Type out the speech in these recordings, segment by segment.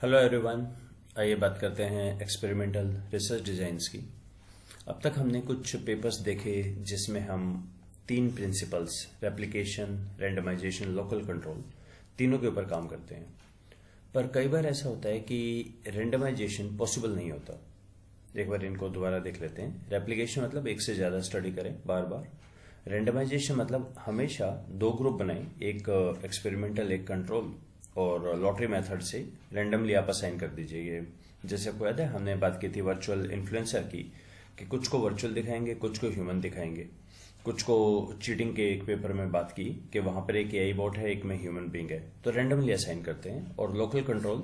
Hello everyone. आइए बात करते हैं एक्सपेरिमेंटल रिसर्च डिजाइन्स की। अब तक हमने कुछ पेपर्स देखे जिसमें हम तीन principles replication, randomisation, local control तीनों के ऊपर काम करते हैं। पर कई बार ऐसा होता है कि रैंडमाइजेशन पॉसिबल नहीं होता। एक बार इनको दोबारा देख लेते हैं। रेप्लिकेशन मतलब एक से ज़्यादा स्टडी करें बार बार। रैंडमाइजेशन मतलब हमेशा दो ग्रुप बनाएं, एक एक्सपेरिमेंटल एक कंट्रोल, और लॉटरी मेथड से रैंडमली आप असाइन कर दीजिए। जैसे आपको याद है हमने बात की थी वर्चुअल इन्फ्लुएंसर की, कि कुछ को वर्चुअल दिखाएंगे, कुछ को ह्यूमन दिखाएंगे। कुछ को चीटिंग के एक पेपर में बात की कि वहां पर एक एआई बॉट है, एक में ह्यूमन बीइंग है, तो रैंडमली असाइन करते हैं। और लोकल कंट्रोल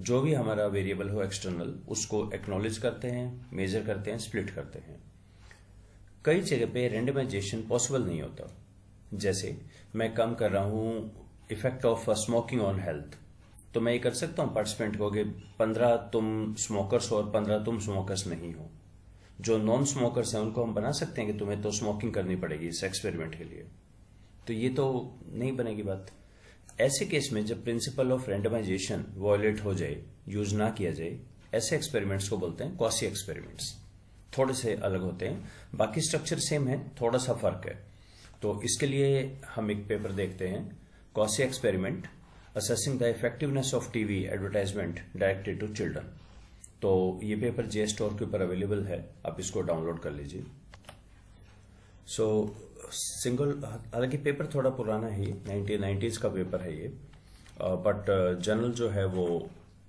जो भी हमारा वेरिएबल हो एक्सटर्नल, उसको एक्नॉलेज करते हैं, मेजर करते हैं, स्प्लिट करते हैं। कई जगह पे रैंडमाइजेशन पॉसिबल नहीं होता। जैसे मैं कम कर रहा हूं effect of smoking on health, तो मैं ये कर सकता हूं पार्टिसिपेंट को कि 15 तुम स्मोकर्स हो और 15 तुम स्मोकर्स नहीं हो। जो नॉन स्मोकर्स हैं उनको हम बना सकते हैं कि तुम्हें तो स्मोकिंग करनी पड़ेगी इस एक्सपेरिमेंट के लिए। तो ये तो नहीं बनेगी बात। ऐसे केस में जब प्रिंसिपल ऑफ रैंडमाइजेशन वॉयलेट हो जाए, यूज ना किया जाए, ऐसे एक्सपेरिमेंट्स को बोलते हैं क्वासी एक्सपेरिमेंट्स। थोड़े से अलग होते हैं, बाकी स्ट्रक्चर सेम है, थोड़ा सा फर्क है। तो इसके लिए हम एक पेपर देखते हैं, quasi experiment assessing the effectiveness of TV advertisement directed to children. तो ये पेपर JSTOR के ऊपर अवेलेबल है, आप इसको डाउनलोड कर लीजिए। सो सिंगल, हालांकि पेपर थोड़ा पुराना है, 1990s का पेपर है ये, बट जर्नल जो है वो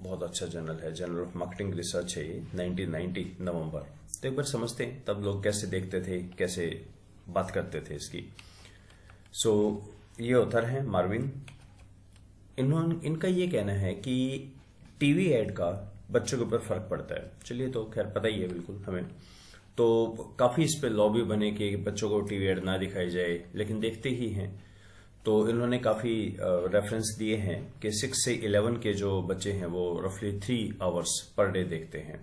बहुत अच्छा जर्नल है, जर्नल ऑफ मार्केटिंग रिसर्च है ये, 1990 नवंबर। तो एक बार समझते हैं तब लोग कैसे देखते थे, कैसे बात करते थे इसकी। सो ये ऑथर हैं मार्विन। इनका ये कहना है कि टीवी एड का बच्चों के ऊपर फर्क पड़ता है। चलिए, तो खैर पता ही है बिल्कुल हमें। तो काफी इस पे लॉ भी बने कि बच्चों को टीवी एड ना दिखाई जाए, लेकिन देखते ही हैं। तो इन्होंने काफी रेफरेंस दिए हैं कि 6 से 11 के जो बच्चे हैं वो रफली 3 आवर्स पर डे देखते हैं,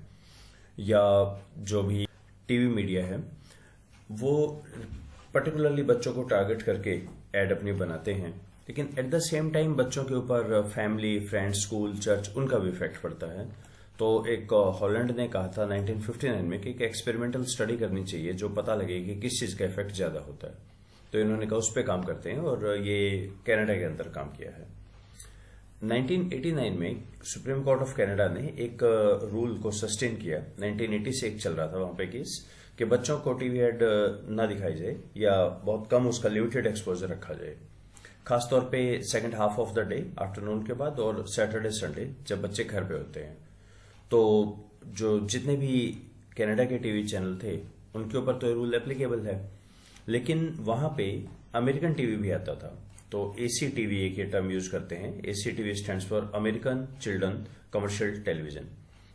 या जो भी टीवी मीडिया है वो पर्टिकुलरली बच्चों को टारगेट करके एड अपनी बनाते हैं। लेकिन एट द सेम टाइम बच्चों के ऊपर फैमिली, फ्रेंड्स, स्कूल, चर्च, उनका भी इफेक्ट पड़ता है। तो एक हॉलैंड ने कहा था 1959 में कि एक एक्सपेरिमेंटल स्टडी करनी चाहिए जो पता लगे कि किस चीज का इफेक्ट ज्यादा होता है। तो इन्होंने कहा उस पर काम करते हैं, और ये कनाडा के अंदर काम किया है। 1989 में सुप्रीम कोर्ट ऑफ कनाडा ने एक रूल को सस्टेन किया। 1980 से एक चल रहा था वहां पे केस कि बच्चों को टीवी एड ना दिखाई जाए, या बहुत कम उसका लिमिटेड एक्सपोजर रखा जाए, खासतौर पे second half of the day, afternoon के बाद, और सैटरडे संडे जब बच्चे घर पे होते हैं। तो जो जितने भी कनाडा के टीवी चैनल थे उनके ऊपर तो ये रूल एप्लीकेबल है, लेकिन वहां पे अमेरिकन टीवी भी आता था। तो ACTV एक ये टर्म यूज करते हैं। ACTV stands for American children commercial television,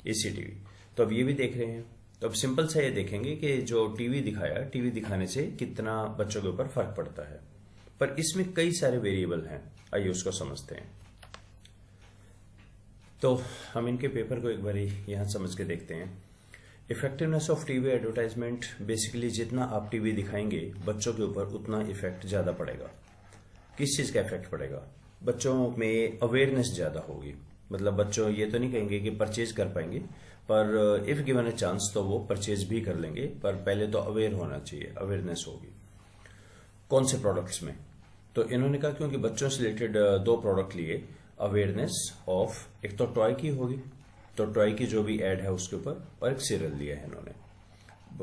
ACTV। तो अब ये भी देख रहे हैं। तो अब सिंपल सा ये देखेंगे कि जो टीवी दिखाया, टीवी दिखाने से कितना बच्चों के ऊपर फर्क पड़ता है। पर इसमें कई सारे वेरिएबल हैं, आइए उसको समझते हैं। तो हम इनके पेपर को एक बार यहां समझ के देखते हैं। Effectiveness of TV advertisement, basically जितना आप टीवी दिखाएंगे बच्चों के ऊपर उतना इफेक्ट ज्यादा पड़ेगा। किस चीज का इफेक्ट पड़ेगा? बच्चों में अवेयरनेस ज्यादा होगी। मतलब बच्चों ये तो नहीं कहेंगे कि परचेज कर पाएंगे, पर इफ गिवन ए चांस तो वो परचेज भी कर लेंगे, पर पहले तो अवेयर होना चाहिए, अवेयरनेस होगी। कौन से प्रोडक्ट्स में? तो इन्होंने कहा क्योंकि बच्चों से रिलेटेड 2 प्रोडक्ट लिए, अवेयरनेस ऑफ, एक तो टॉय की होगी, तो टॉय की जो भी एड है उसके ऊपर, और एक सीरियल लिया है इन्होंने,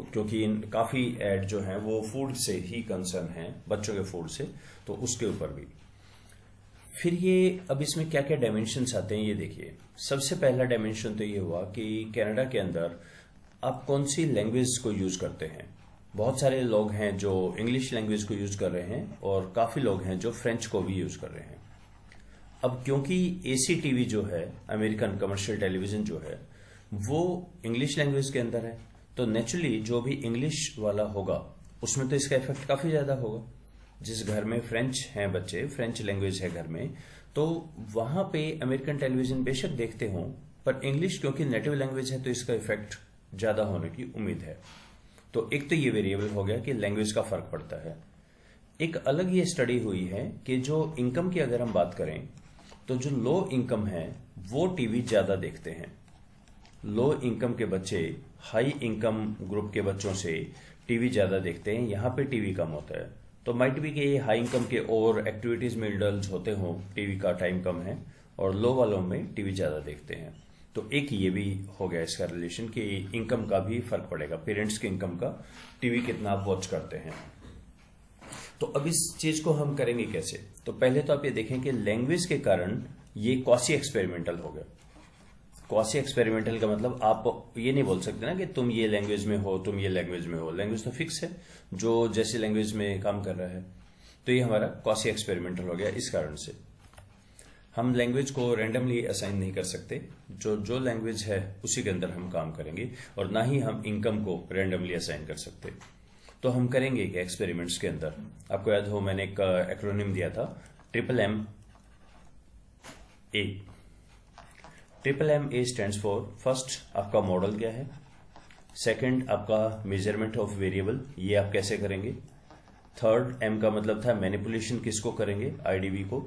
क्योंकि काफी एड जो है वो फूड से ही कंसर्न है, बच्चों के फूड से, तो उसके ऊपर भी। फिर ये अब इसमें क्या क्या डायमेंशंस आते हैं ये देखिए। सबसे पहला डायमेंशन तो ये हुआ कि कनाडा के अंदर आप कौन सी लैंग्वेज को यूज करते हैं। बहुत सारे लोग हैं जो इंग्लिश लैंग्वेज को यूज कर रहे हैं, और काफी लोग हैं जो फ्रेंच को भी यूज कर रहे हैं। अब क्योंकि ACTV जो है, अमेरिकन कमर्शियल टेलीविजन जो है, वो इंग्लिश लैंग्वेज के अंदर है, तो नेचुरली जो भी इंग्लिश वाला होगा उसमें तो इसका इफेक्ट काफी ज्यादा होगा। जिस घर में फ्रेंच हैं बच्चे, फ्रेंच लैंग्वेज है घर में, तो वहां पे अमेरिकन टेलीविजन बेशक देखते हों, पर इंग्लिश क्योंकि नेटिव लैंग्वेज है तो इसका इफेक्ट ज्यादा होने की उम्मीद है। तो एक तो ये वेरिएबल हो गया कि लैंग्वेज का फर्क पड़ता है। एक अलग ये स्टडी हुई है कि जो इनकम की अगर हम बात करें, तो जो लो इनकम है वो टीवी ज्यादा देखते हैं। लो इनकम के बच्चे हाई इनकम ग्रुप के बच्चों से टीवी ज्यादा देखते हैं, यहाँ पे टीवी कम होता है। तो माइट भी कि ये हाई इनकम के और एक्टिविटीज में इंडल्ज होते हों, टीवी का टाइम कम है, और लो वालों में टीवी ज्यादा देखते हैं। तो एक ये भी हो गया इसका रिलेशन कि इनकम का भी फर्क पड़ेगा, पेरेंट्स की इनकम का, टीवी कितना आप वॉच करते हैं। तो अब इस चीज को हम करेंगे कैसे? तो पहले तो आप ये देखें कि लैंग्वेज के कारण ये क्वासी एक्सपेरिमेंटल हो गया। क्वासी एक्सपेरिमेंटल का मतलब आप ये नहीं बोल सकते ना कि तुम ये लैंग्वेज में हो, तुम ये लैंग्वेज में हो। लैंग्वेज तो फिक्स है, जो जैसे लैंग्वेज में काम कर रहा है। तो ये हमारा क्वासी एक्सपेरिमेंटल हो गया। इस कारण से हम लैंग्वेज को रैंडमली असाइन नहीं कर सकते, जो लैंग्वेज है उसी के अंदर हम काम करेंगे, और ना ही हम इनकम को रैंडमली असाइन कर सकते। तो हम करेंगे कि एक्सपेरिमेंट्स के अंदर, आपको याद हो मैंने एक एक्रोनिम दिया था, MMA। MMA stands for first आपका मॉडल क्या है, सेकंड आपका मेजरमेंट ऑफ वेरिएबल, ये आप कैसे करेंगे, थर्ड M का मतलब था मैनिपुलेशन किसको करेंगे, IDV को,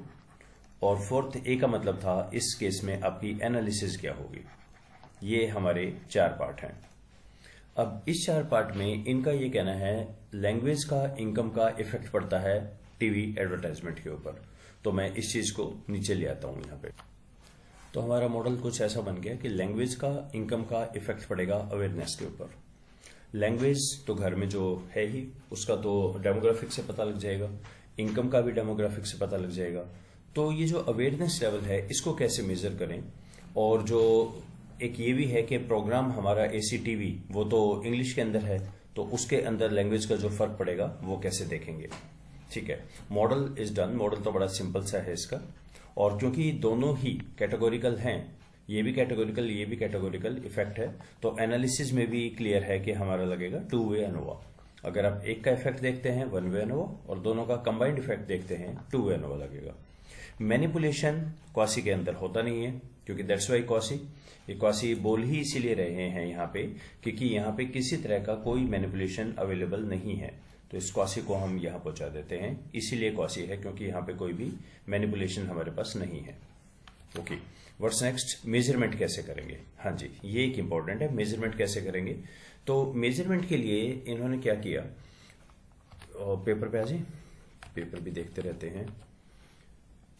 और फोर्थ A का मतलब था इस केस में आपकी एनालिसिस क्या होगी। ये हमारे 4 पार्ट हैं। अब इस 4 पार्ट में इनका ये कहना है लैंग्वेज का इनकम का इफेक्ट पड़ता है टीवी एडवर्टाइजमेंट के ऊपर। तो मैं इस चीज को नीचे ले आता हूं यहां पे। तो हमारा मॉडल कुछ ऐसा बन गया कि लैंग्वेज का इनकम का इफेक्ट पड़ेगा अवेयरनेस के ऊपर। लैंग्वेज तो घर में जो है ही, उसका तो डेमोग्राफिक से पता लग जाएगा, इनकम का भी डेमोग्राफिक से पता लग जाएगा। तो ये जो अवेयरनेस लेवल है इसको कैसे मेजर करें, और जो एक ये भी है कि प्रोग्राम हमारा ACTV वो तो इंग्लिश के अंदर है, तो उसके अंदर लैंग्वेज का जो फर्क पड़ेगा वो कैसे देखेंगे। ठीक है, मॉडल इज डन। मॉडल तो बड़ा सिंपल सा है इसका, और क्योंकि दोनों ही कैटेगोरिकल हैं, ये भी कैटेगोरिकल ये भी कैटेगोरिकल इफेक्ट है, तो एनालिसिस में भी क्लियर है कि हमारा लगेगा 2 वे एनोवा। अगर आप एक का इफेक्ट देखते हैं 1 वे एनोवा, और दोनों का कंबाइंड इफेक्ट देखते हैं 2 वे एनोवा लगेगा। मैनिपुलेशन क्वासी के अंदर होता नहीं है, क्योंकि दैट्स वाई क्वासी, ये क्वासी बोल ही इसीलिए रहे हैं यहाँ पे क्योंकि यहाँ पे किसी तरह का कोई मैनिपुलेशन अवेलेबल नहीं है। तो इस क्वासी को हम यहाँ पहुंचा देते हैं, इसीलिए क्वासी है, क्योंकि यहाँ पे कोई भी मैनिपुलेशन हमारे पास नहीं है। ओके, व्हाट्स नेक्स्ट, मेजरमेंट कैसे करेंगे। हाँ जी, ये एक इंपॉर्टेंट है, मेजरमेंट कैसे करेंगे। तो मेजरमेंट के लिए इन्होंने क्या किया, पेपर पे आ जाए, पेपर भी देखते रहते हैं।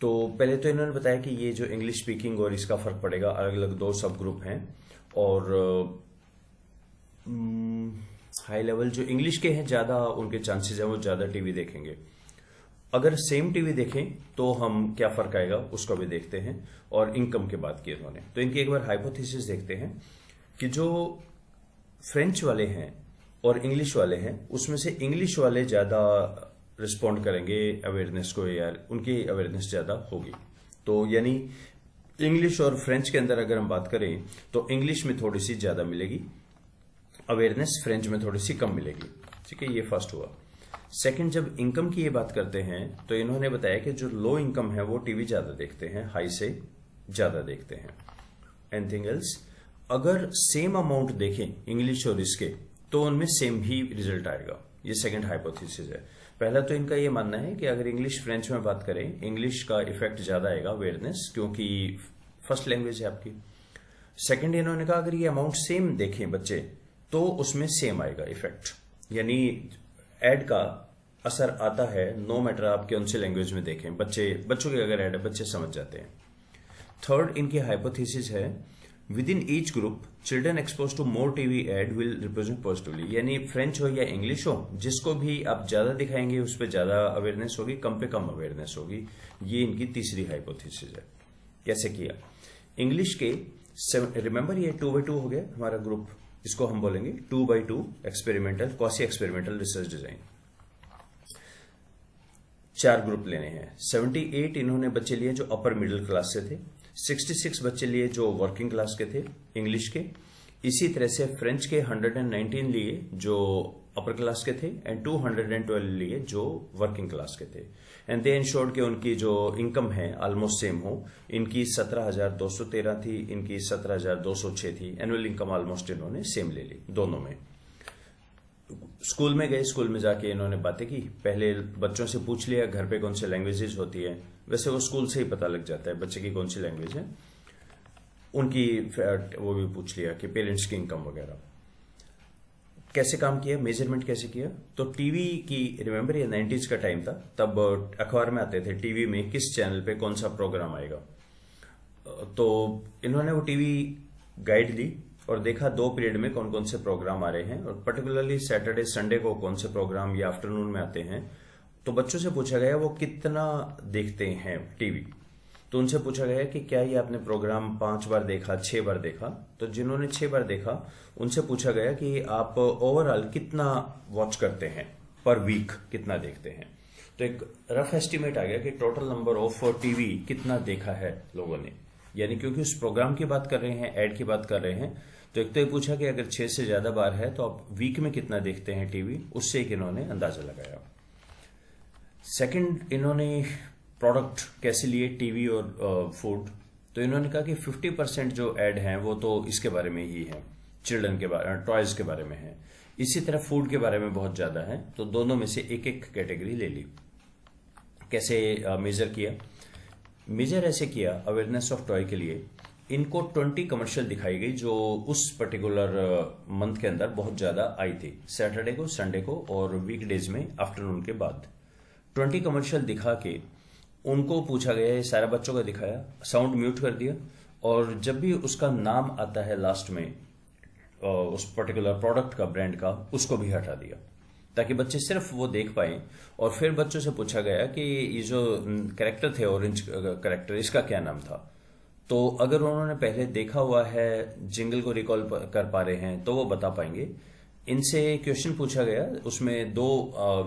तो पहले तो इन्होंने बताया कि ये जो इंग्लिश स्पीकिंग और इसका फर्क पड़ेगा, अलग अलग 2 सब ग्रुप हैं, और हाई लेवल जो इंग्लिश के हैं ज्यादा उनके चांसेस हैं वो ज्यादा टीवी देखेंगे। अगर सेम टीवी देखें तो हम क्या फर्क आएगा उसको भी देखते हैं। और इनकम की बात की इन्होंने, तो इनकी एक बार हाइपोथेसिस देखते हैं कि जो फ्रेंच वाले हैं और इंग्लिश वाले हैं उसमें से इंग्लिश वाले ज्यादा रिस्पॉन्ड करेंगे अवेयरनेस को, यार उनकी अवेयरनेस ज्यादा होगी। तो यानी इंग्लिश और फ्रेंच के अंदर अगर हम बात करें तो इंग्लिश में थोड़ी सी ज्यादा मिलेगी अवेयरनेस, फ्रेंच में थोड़ी सी कम मिलेगी। ठीक है, ये फर्स्ट हुआ। सेकंड, जब इनकम की ये बात करते हैं तो इन्होंने बताया कि जो लो इनकम है वो टीवी ज्यादा देखते हैं, हाई से ज्यादा देखते हैं। एनीथिंग एल्स, अगर सेम अमाउंट देखें इंग्लिश और इसके तो उनमें सेम ही रिजल्ट आएगा। ये सेकंड हाइपोथेसिस है। पहला तो इनका ये मानना है कि अगर इंग्लिश फ्रेंच में बात करें, इंग्लिश का इफेक्ट ज्यादा आएगा अवेयरनेस, क्योंकि फर्स्ट लैंग्वेज है आपकी। सेकंड, इन्होंने कहा अगर ये अमाउंट सेम देखें बच्चे तो उसमें सेम आएगा इफेक्ट, यानी एड का असर आता है नो मैटर आप कौन सी लैंग्वेज में देखें। बच्चों के अगर एड है बच्चे समझ जाते हैं। थर्ड, इनकी हाइपोथेसिस है within each group children exposed to more TV ad will represent positively, यानी फ्रेंच हो या इंग्लिश हो, जिसको भी आप ज्यादा दिखाएंगे उस पर ज्यादा अवेयरनेस होगी, कम पे कम अवेयरनेस होगी। ये इनकी तीसरी हाइपोथेसिस है। कैसे किया, इंग्लिश के रिमेंबर ये 2x2 हो गया हमारा ग्रुप, इसको हम बोलेंगे 2x2 experimental quasi experimental research design. 4 group लेने हैं। 78 इन्होंने बच्चे लिए जो अपर मिडिल क्लास से थे, 66 बच्चे लिए जो वर्किंग क्लास के थे इंग्लिश के, इसी तरह से फ्रेंच के 119 लिए जो अपर क्लास के थे, एंड 212 लिए जो वर्किंग क्लास के थे। एंड दे इंश्योर्ड कि उनकी जो इनकम है ऑलमोस्ट सेम हो। इनकी 17,213 थी, इनकी 17,206 थी। एनुअल इनकम ऑलमोस्ट इन्होंने सेम ले ली दोनों में। स्कूल में गए, स्कूल में जाके इन्होंने बातें की। पहले बच्चों से पूछ लिया घर पे कौन सी लैंग्वेजेस होती है। वैसे वो स्कूल से ही पता लग जाता है बच्चे की कौन सी लैंग्वेज है। उनकी वो भी पूछ लिया कि पेरेंट्स की इनकम वगैरह। कैसे काम किया, मेजरमेंट कैसे किया, तो टीवी की, रिमेंबर ये 90s का टाइम था, तब अखबार में आते थे टीवी में किस चैनल पे कौन सा प्रोग्राम आएगा। तो इन्होंने वो टीवी गाइड ली और देखा 2 पीरियड में कौन कौन से प्रोग्राम आ रहे हैं, और पर्टिकुलरली सैटरडे संडे को कौन से प्रोग्राम या आफ्टरनून में आते हैं। तो बच्चों से पूछा गया वो कितना देखते हैं टीवी। तो उनसे पूछा गया कि क्या ये आपने प्रोग्राम 5 बार देखा, 6 बार देखा। तो जिन्होंने 6 बार देखा उनसे पूछा गया कि आप ओवरऑल कितना वॉच करते हैं, पर वीक कितना देखते हैं। तो एक रफ एस्टिमेट आ गया कि टोटल नंबर ऑफ टीवी कितना देखा है लोगों ने, यानी क्योंकि उस प्रोग्राम की बात कर रहे हैं, एड की बात कर रहे हैं। तो एक तो ये पूछा कि अगर 6 से ज्यादा बार है तो आप वीक में कितना देखते हैं टीवी, उससे एक इन्होंने अंदाजा लगाया। सेकंड, इन्होंने प्रोडक्ट कैसे लिए, टीवी और फूड। तो इन्होंने कहा कि 50% जो ऐड हैं वो तो इसके बारे में ही है, चिल्ड्रन के बारे, टॉयज के बारे में है। इसी तरह फूड के बारे में बहुत ज्यादा है। तो दोनों में से एक एक कैटेगरी ले ली। कैसे मेजर किया, मेजर ऐसे किया अवेयरनेस ऑफ टॉय के लिए। इनको 20 कमर्शियल दिखाई गई जो उस पर्टिकुलर मंथ के अंदर बहुत ज्यादा आई थी, सैटरडे को, संडे को और वीकडेज में आफ्टरनून के बाद। 20 कमर्शियल दिखा के उनको पूछा गया, ये सारा बच्चों को दिखाया, साउंड म्यूट कर दिया, और जब भी उसका नाम आता है लास्ट में उस पर्टिकुलर प्रोडक्ट का, ब्रांड का, उसको भी हटा दिया ताकि बच्चे सिर्फ वो देख पाए। और फिर बच्चों से पूछा गया कि ये जो कैरेक्टर थे, ऑरेंज कैरेक्टर, इसका क्या नाम था। तो अगर उन्होंने पहले देखा हुआ है, जिंगल को रिकॉल कर पा रहे हैं, तो वो बता पाएंगे। इनसे क्वेश्चन पूछा गया, उसमें 2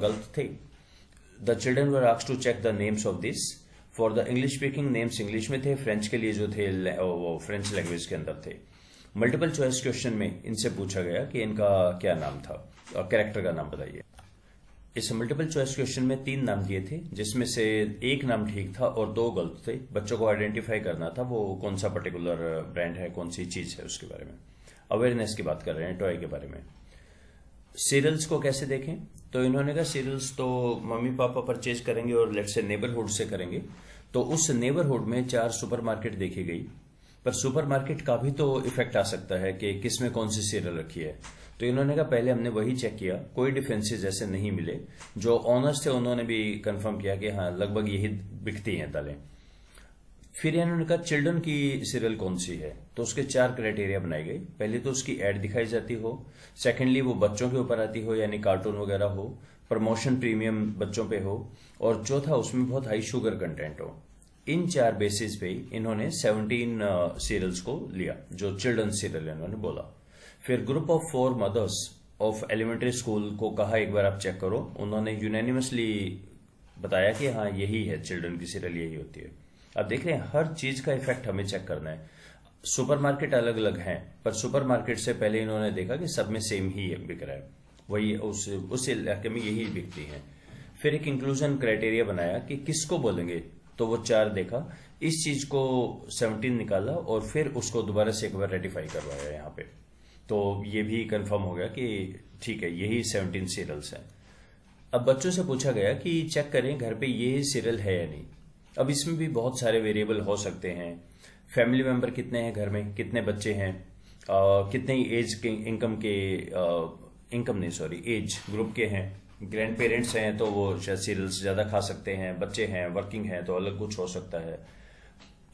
गलत थे। The children were asked to check the names of this. For the English speaking names English में थे, फ्रेंच के लिए जो थे वो फ्रेंच लैंग्वेज के अंदर थे। मल्टीपल चॉइस क्वेश्चन में इनसे पूछा गया कि इनका क्या नाम था और कैरेक्टर का नाम बताइए। इस मल्टीपल चॉइस क्वेश्चन में 3 नाम दिए थे, जिसमें से 1 नाम ठीक था और 2 गलत थे। बच्चों को आइडेंटिफाई करना था वो कौन सा पर्टिकुलर ब्रांड है, कौन सी चीज है, उसके बारे में। अवेयरनेस की बात कर रहे हैं, टॉय के बारे में। सीरियल्स को कैसे देखें, तो इन्होंने कहा सीरियल्स तो मम्मी पापा परचेज करेंगे और लेट्स से नेबरहुड से करेंगे। तो उस नेबरहुड में 4 सुपरमार्केट देखी गई, पर सुपरमार्केट का भी तो इफेक्ट आ सकता है कि किसमें कौन सी सीरियल रखी है। तो इन्होंने कहा पहले हमने वही चेक किया, कोई डिफरेंसेस ऐसे नहीं मिले। जो ऑनर्स थे उन्होंने भी कंफर्म किया कि हाँ लगभग यही बिकती हैं दालें। फिर इन्होंने कहा चिल्ड्रन की सीरियल कौन सी है, तो उसके 4 क्राइटेरिया बनाई गई। पहले तो उसकी एड दिखाई जाती हो, सेकेंडली वो बच्चों के ऊपर आती हो यानी कार्टून वगैरह हो, प्रमोशन प्रीमियम बच्चों पे हो, और चौथा उसमें बहुत हाई शुगर कंटेंट हो। इन 4 बेसिस पे इन्होंने 17 सीरियल्स को लिया, जो चिल्ड्रन सीरियल इन्होंने बोला। फिर group of 4 mothers of elementary school को कहा एक बार आप चेक करो। उन्होंने यूनानिमसली बताया कि हाँ यही है, चिल्ड्रन की सीरियल यही होती है। अब देख रहे हैं हर चीज का इफेक्ट हमें चेक करना है। सुपरमार्केट अलग अलग हैं, पर सुपरमार्केट से पहले इन्होंने देखा कि सब में सेम ही बिक रहा है, वही उस इलाके में यही बिकती है। फिर एक इंक्लूजन क्राइटेरिया बनाया कि किसको बोलेंगे, तो वो 4 देखा, इस चीज को 17 निकाला और फिर उसको दोबारा से एक बार रेटिफाई करवाया यहाँ पे। तो ये भी कंफर्म हो गया कि ठीक है यही 17 सीरियल्स हैं। अब बच्चों से पूछा गया कि चेक करें घर पे ये सीरियल है या नहीं। अब इसमें भी बहुत सारे वेरिएबल हो सकते हैं। फैमिली मेंबर कितने हैं घर में, कितने बच्चे हैं, कितने एज के एज ग्रुप के हैं। ग्रैंड पेरेंट्स हैं तो वो शायद सीरियल्स ज्यादा खा सकते हैं, बच्चे हैं वर्किंग हैं तो अलग कुछ हो सकता है।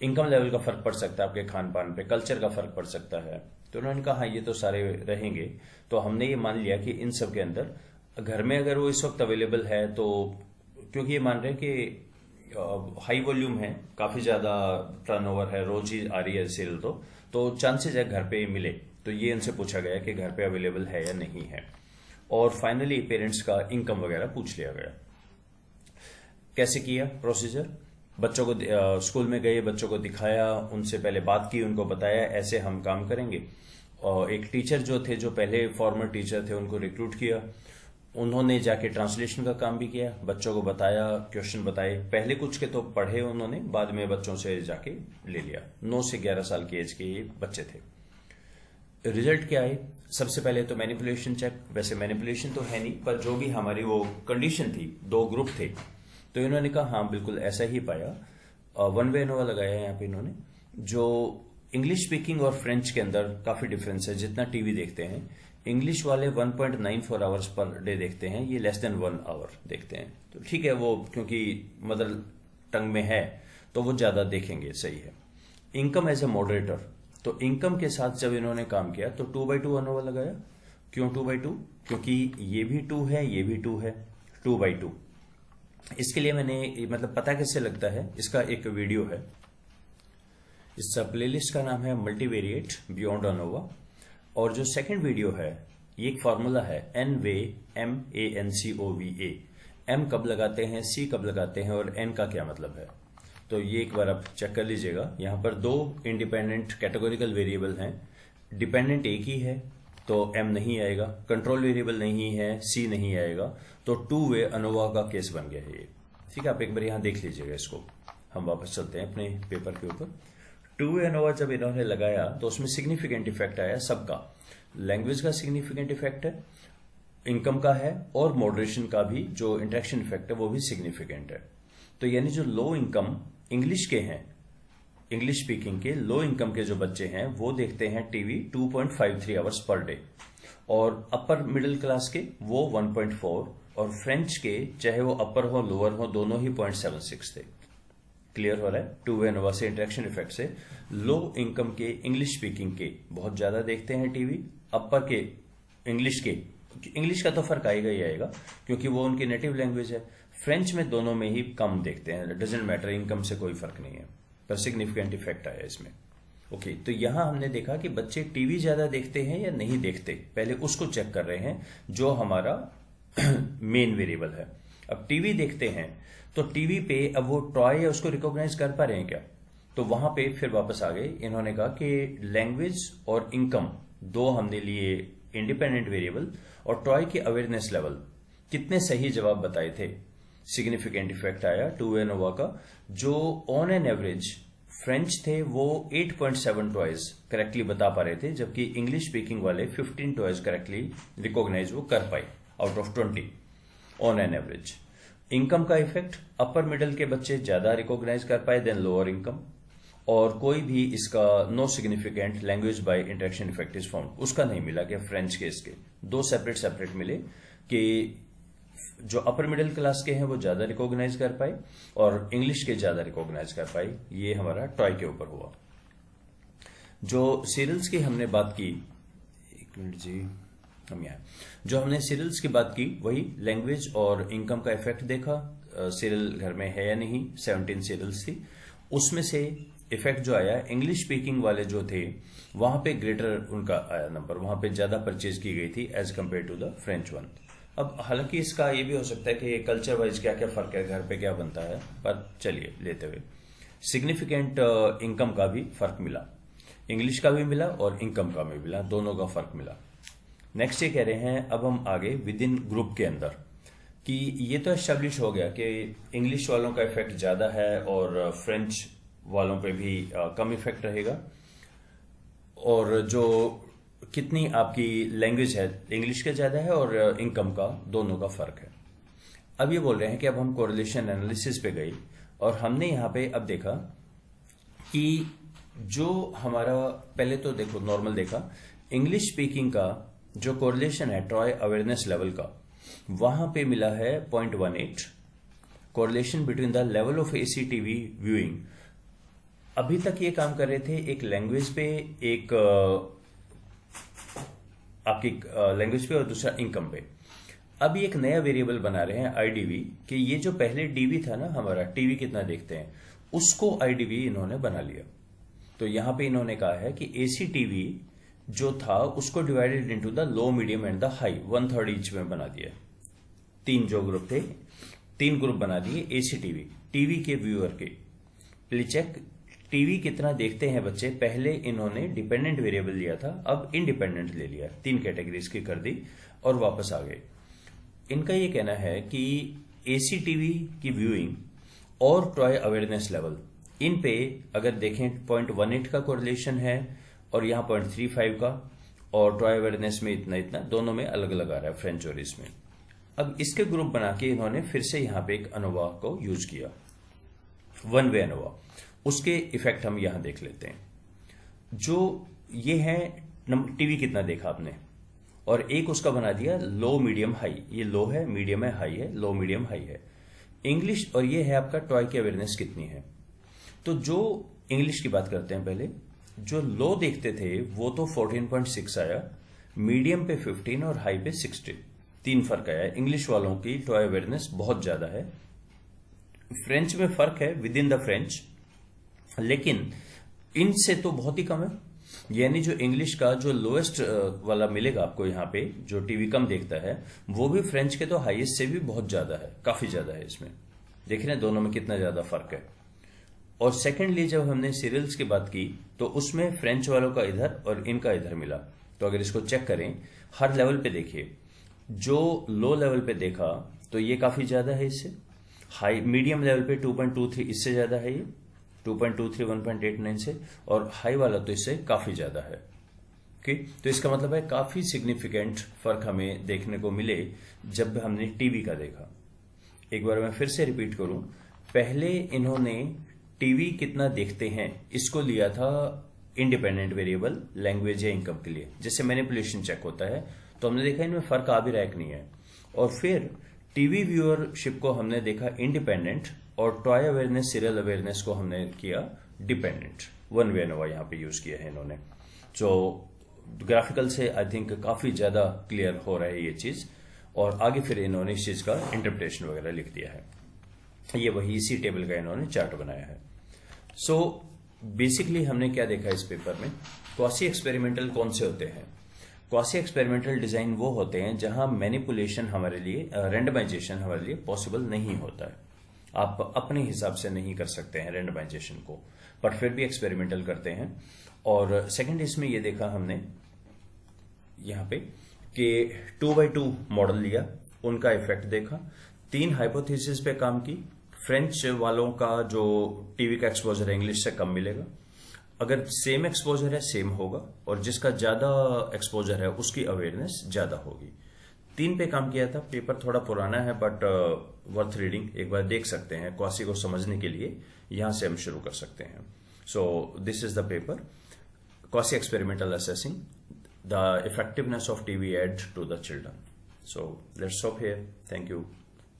इनकम लेवल का फर्क पड़ सकता है, आपके खान पान पे, कल्चर का फर्क पड़ सकता है। तो उन्होंने कहा हाँ ये तो सारे रहेंगे। तो हमने ये मान लिया कि इन सब के अंदर घर में अगर वो इस वक्त अवेलेबल है, तो क्योंकि ये मान रहे हैं कि हाई वॉल्यूम है, काफी ज्यादा टर्नओवर है, रोज ही आ रही है सीरियल, तो चांसेस है घर पे मिले। तो ये इनसे पूछा गया कि घर पे अवेलेबल है या नहीं है। और फाइनली पेरेंट्स का इनकम वगैरह पूछ लिया गया। कैसे किया प्रोसीजर, बच्चों को स्कूल में गए, बच्चों को दिखाया, उनसे पहले बात की, उनको बताया ऐसे हम काम करेंगे। और एक टीचर जो थे, जो पहले फॉर्मर टीचर थे, उनको रिक्रूट किया। उन्होंने जाके ट्रांसलेशन का काम भी किया, बच्चों को बताया, क्वेश्चन बताए। पहले कुछ के तो पढ़े उन्होंने, बाद में बच्चों से जाके ले लिया। 9 से 11 साल की एज के ये बच्चे थे। रिजल्ट क्या आए? सबसे पहले तो मैनिपुलेशन चेक। वैसे मैनिपुलेशन तो है नहीं, पर जो भी हमारी वो कंडीशन थी, दो ग्रुप थे, तो इन्होंने कहा हाँ बिल्कुल ऐसा ही पाया। वन वे एनोवा लगाया यहाँ पे इन्होंने। जो इंग्लिश स्पीकिंग और फ्रेंच के अंदर काफी डिफरेंस है। जितना टीवी देखते हैं, इंग्लिश वाले 1.94 आवर्स पर डे देखते हैं, ये लेस देन 1 आवर देखते हैं। तो ठीक है, वो क्योंकि मदर टंग में है तो वो ज्यादा देखेंगे, सही है। इनकम एज ए मॉडरेटर, तो इनकम के साथ जब इन्होंने काम किया तो 2/2 एनोवा लगाया। क्यों 2/2? क्योंकि ये भी 2 है, ये भी 2 है, 2/2। इसके लिए मैंने मतलब पता कैसे लगता है, इसका एक वीडियो है। इस प्लेलिस्ट का नाम है मल्टीवेरिएट बियॉन्ड एनोवा। और जो सेकंड वीडियो है, ये एक फॉर्मूला है NVA, MANCOVA। M कब लगाते हैं, C कब लगाते हैं और N का क्या मतलब है। तो ये एक बार आप चेक कर लीजिएगा। यहां पर दो इंडिपेंडेंट कैटेगोरिकल वेरिएबल हैं। डिपेंडेंट एक ही है तो M नहीं आएगा, कंट्रोल वेरिएबल नहीं है, C नहीं आएगा, तो 2 वे अनोवा का केस बन गया है ये। ठीक है, आप एक बार यहां देख लीजिएगा इसको। हम वापस चलते हैं अपने पेपर के ऊपर। 2 वे अनोवा जब इन्होंने लगाया तो उसमें सिग्निफिकेंट इफेक्ट आया सबका। लैंग्वेज का सिग्निफिकेंट इफेक्ट है, इनकम का है, और मॉडरेशन का भी जो इंटरेक्शन इफेक्ट है वो भी सिग्निफिकेंट है। तो यानी जो लो इनकम इंग्लिश के हैं, इंग्लिश स्पीकिंग के लो इनकम के जो बच्चे हैं वो देखते हैं टीवी 2.53 आवर्स पर डे, और अपर मिडिल क्लास के वो 1.4, और फ्रेंच के चाहे वो अपर हो लोअर हो दोनों ही 0.76 थे। क्लियर हो रहा है? 2 वे एनोवा से इंटरेक्शन इफेक्ट से लो इनकम के इंग्लिश स्पीकिंग के बहुत ज्यादा देखते हैं टीवी, अपर के इंग्लिश का तो फर्क आएगा ही आएगा क्योंकि वो उनकी नेटिव लैंग्वेज है। फ्रेंच में दोनों में ही कम देखते हैं, डजेंट मैटर, इनकम से कोई फर्क नहीं है, पर सिग्निफिकेंट इफेक्ट आया इसमें। ओके, तो यहां हमने देखा कि बच्चे टीवी ज्यादा देखते हैं या नहीं देखते, पहले उसको चेक कर रहे हैं जो हमारा मेन वेरिएबल है। अब टीवी देखते हैं तो टीवी पे अब वो टॉय है उसको रिकॉग्नाइज कर पा रहे हैं क्या? तो वहां पे फिर वापस आ गए। इन्होंने कहा कि लैंग्वेज और इनकम दो हमने लिए इंडिपेंडेंट वेरिएबल, और टॉय की अवेयरनेस लेवल कितने सही जवाब बताए थे। सिग्निफिकेंट इफेक्ट आया 2 वे एनोवा का। जो ऑन एन एवरेज फ्रेंच थे वो 8.7 टॉयज करेक्टली बता पा रहे थे, जबकि इंग्लिश स्पीकिंग वाले 15 टॉयज करेक्टली रिकॉग्नाइज वो कर पाए out of 20 on an average. Income का इफेक्ट, अपर मिडिल के बच्चे ज्यादा रिकॉग्नाइज कर पाए देन लोअर इनकम, और कोई भी इसका no significant language by interaction effect is found, उसका नहीं मिला। कि फ्रेंच के इसके दो सेपरेट मिले कि जो अपर मिडिल क्लास के हैं वो ज्यादा रिकॉग्नाइज कर पाए और इंग्लिश के ज्यादा रिकॉग्नाइज कर पाए। ये हमारा टॉय के ऊपर हुआ। जो सीरियल्स की हमने बात की, एक मिनट जी, हम यहाँ जो हमने सीरियल्स की बात की वही लैंग्वेज और इनकम का इफेक्ट देखा। सीरियल घर में है या नहीं, 17 सीरियल्स थी, उसमें से इफेक्ट जो आया इंग्लिश स्पीकिंग वाले जो थे वहां पे ग्रेटर उनका आया नंबर, वहां पे ज्यादा परचेज की गई थी as compared to the French one. अब हालांकि इसका ये भी हो सकता है कि कल्चर वाइज क्या क्या फर्क है, घर पे क्या बनता है, पर चलिए लेते हुए सिग्निफिकेंट इनकम का भी फर्क मिला, इंग्लिश का भी मिला और इनकम का भी मिला, दोनों का फर्क मिला। नेक्स्ट ये कह रहे हैं अब हम आगे विद इन ग्रुप के अंदर कि ये तो एस्टेब्लिश हो गया कि इंग्लिश वालों का इफेक्ट ज्यादा है और फ्रेंच वालों पे भी कम इफेक्ट रहेगा, और जो कितनी आपकी लैंग्वेज है इंग्लिश के ज्यादा है और इनकम का दोनों का फर्क है। अब ये बोल रहे हैं कि अब हम कोरिलेशन एनालिसिस पे गए और हमने यहां पे अब देखा कि जो हमारा पहले तो देखो नॉर्मल देखा इंग्लिश स्पीकिंग का जो कोरिलेशन है ट्रॉय अवेयरनेस लेवल का, वहां पे मिला है 0.18 correlation between the level of AC TV viewing. अभी तक ये काम कर रहे थे एक लैंग्वेज पे, एक आपकी लैंग्वेज पे और दूसरा इनकम पे। अब एक नया वेरिएबल बना रहे हैं आईडीवी, कि ये जो पहले डीवी था ना हमारा टीवी कितना देखते हैं उसको आईडीवी इन्होंने बना लिया। तो यहां पे इन्होंने कहा है कि एसी टीवी जो था उसको divided into the low, medium and the high 1/3 each में बना दिया। तीन जो ग्रुप थे, 3 ग्रुप बना दिए एसी टीवी के व्यूअर के। प्लीज चेक टीवी कितना देखते हैं बच्चे। पहले इन्होंने डिपेंडेंट वेरिएबल लिया था, अब इंडिपेंडेंट ले लिया, 3 कैटेगरीज की कर दी और वापस आ गए। इनका ये कहना है कि एसी टीवी की व्यूइंग और ट्रॉय अवेयरनेस लेवल, इन पे अगर देखें 0.18 का कोरिलेशन है और यहां 0.35 का, और टॉय अवेयरनेस में इतना इतना, दोनों में अलग अलग आ रहा है, फ्रेंच और इसमें। अब इसके ग्रुप बना के इन्होंने फिर से यहां पे एक अनोवा को यूज किया, वन वे अनोवा। उसके इफेक्ट हम यहां देख लेते हैं। जो ये है टीवी कितना देखा आपने, और एक उसका बना दिया लो मीडियम हाई। ये लो है, मीडियम है, हाई है, लो मीडियम हाई है इंग्लिश। और ये है आपका टॉय की अवेयरनेस कितनी है। तो जो इंग्लिश की बात करते हैं पहले, जो लो देखते थे वो तो 14.6 आया, मीडियम पे 15 और हाई पे 60, 3 फर्क आया। इंग्लिश वालों की टॉय अवेयरनेस बहुत ज्यादा है। फ्रेंच में फर्क है विद इन द फ्रेंच, लेकिन इनसे तो बहुत ही कम है। यानी जो इंग्लिश का जो लोएस्ट वाला मिलेगा आपको यहाँ पे, जो टीवी कम देखता है, वो भी फ्रेंच के तो हाईएस्ट से भी बहुत ज्यादा है, काफी ज्यादा है इसमें। देख रहे हैं दोनों में कितना ज्यादा फर्क है। और सेकेंडली जब हमने सीरियल्स की बात की तो उसमें फ्रेंच वालों का इधर और इनका इधर मिला। तो अगर इसको चेक करें हर लेवल पे देखिए, जो लो लेवल पे देखा तो ये काफी ज्यादा है इससे, हाई मीडियम लेवल पे 2.23 इससे ज्यादा है, ये 2.23 1.89 से, और हाई वाला तो इससे काफी ज्यादा है। ओके, तो इसका मतलब है काफी सिग्निफिकेंट फर्क हमें देखने को मिले जब हमने टीवी का देखा। एक बार मैं फिर से रिपीट करूं, पहले इन्होंने टीवी कितना देखते हैं इसको लिया था इंडिपेंडेंट वेरिएबल लैंग्वेज या इनकम के लिए, जिससे मैनिपुलेशन चेक होता है। तो हमने देखा इनमें फर्क आ भी रहा है कि नहीं है। और फिर टीवी व्यूअरशिप को हमने देखा इंडिपेंडेंट, और टॉय अवेयरनेस सीरियल अवेयरनेस को हमने किया डिपेंडेंट। वन वे अनोवा यहां पे यूज किया है इन्होंने। जो ग्राफिकल से आई थिंक काफी ज्यादा क्लियर हो रहा है ये चीज। और आगे फिर इन्होंने इस चीज का इंटरप्रिटेशन वगैरह लिख दिया है। ये वही इसी टेबल का इन्होंने चार्ट बनाया है। सो बेसिकली हमने क्या देखा इस पेपर में, क्वासी एक्सपेरिमेंटल कौन से होते हैं। क्वासी एक्सपेरिमेंटल डिजाइन वो होते हैं जहां मैनिपुलेशन हमारे लिए, रैंडमाइजेशन हमारे लिए पॉसिबल नहीं होता है। आप अपने हिसाब से नहीं कर सकते हैं रैंडमाइजेशन को, पर फिर भी एक्सपेरिमेंटल करते हैं। और सेकंड इसमें ये देखा हमने यहां पे कि 2x2 मॉडल लिया, उनका इफेक्ट देखा, 3 हाइपोथेसिस पे काम की। फ्रेंच वालों का जो टीवी का एक्सपोजर है इंग्लिश से कम मिलेगा, अगर सेम एक्सपोजर है सेम होगा, और जिसका ज्यादा एक्सपोजर है उसकी अवेयरनेस ज्यादा होगी। 3 पे काम किया था। पेपर थोड़ा पुराना है बट वर्थ रीडिंग, एक बार देख सकते हैं। क्वासी को समझने के लिए यहां से हम शुरू कर सकते हैं। So this is the paper, quasi experimental assessing the effectiveness of TV ad to the children. So let's stop here, thank you.